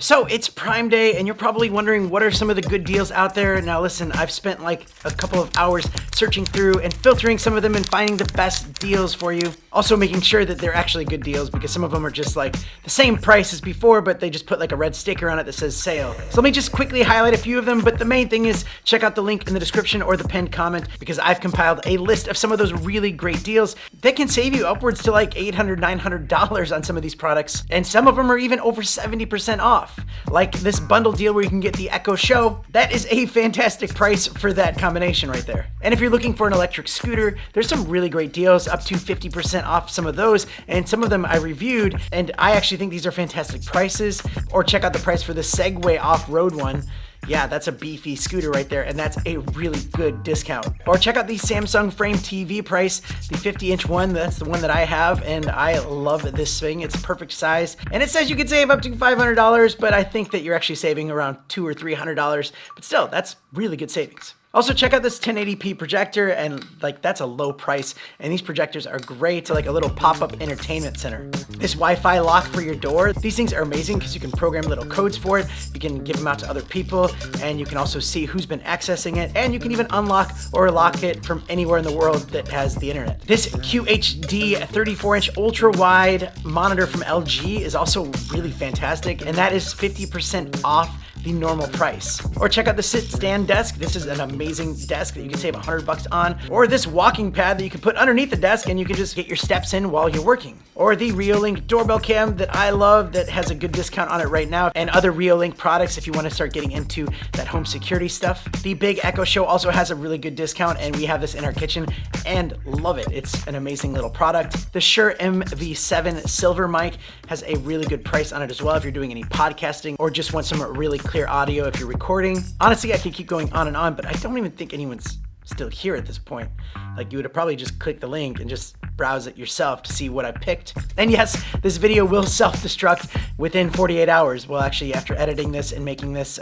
So it's Prime Day and you're probably wondering what are some of the good deals out there. Now listen, I've spent like a couple of hours searching through and filtering some of them and finding the best deals for you. Also making sure that they're actually good deals because some of them are just like the same price as before, but they just put like a red sticker on it that says sale. So let me just quickly highlight a few of them, but the main thing is check out the link in the description or the pinned comment because I've compiled a list of some of those really great deals that can save you upwards to like $800, $900 on some of these products. And some of them are even over 70% off. Like this bundle deal where you can get the Echo Show. That is a fantastic price for that combination right there. And if you're looking for an electric scooter, there's some really great deals, up to 50% off some of those. And some of them I reviewed, and I actually think these are fantastic prices. Or check out the price for the Segway off-road one. Yeah, that's a beefy scooter right there, and that's a really good discount. Or check out the Samsung Frame TV price, the 50-inch one. That's the one that I have, and I love this thing. It's perfect size, and it says you can save up to $500, but I think that you're actually saving around $200 or $300. But still, that's really good savings. Also check out this 1080p projector, and like that's a low price, and these projectors are great to like a little pop-up entertainment center. This Wi-Fi lock for your door, these things are amazing because you can program little codes for it, you can give them out to other people, and you can also see who's been accessing it, and you can even unlock or lock it from anywhere in the world that has the internet. This QHD 34-inch ultra-wide monitor from LG is also really fantastic, and that is 50% off the normal price. Or check out the sit stand desk. This is an amazing desk that you can save $100 on. Or this walking pad that you can put underneath the desk and you can just get your steps in while you're working. Or the Reolink doorbell cam that I love that has a good discount on it right now, and other Reolink products if you want to start getting into that home security stuff. The Big Echo Show also has a really good discount, and we have this in our kitchen and love it. It's an amazing little product. The Shure MV7 silver mic has a really good price on it as well if you're doing any podcasting or just want some really clear audio if you're recording. Honestly, I could keep going on and on, but I don't even think anyone's still here at this point. Like, you would have probably just clicked the link and just browse it yourself to see what I picked. And yes, this video will self-destruct within 48 hours. Well, actually, after editing this and making this,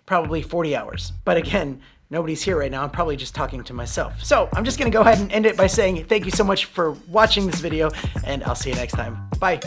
probably 40 hours. But again, nobody's here right now. I'm probably just talking to myself. So I'm just gonna go ahead and end it by saying thank you so much for watching this video, and I'll see you next time. Bye.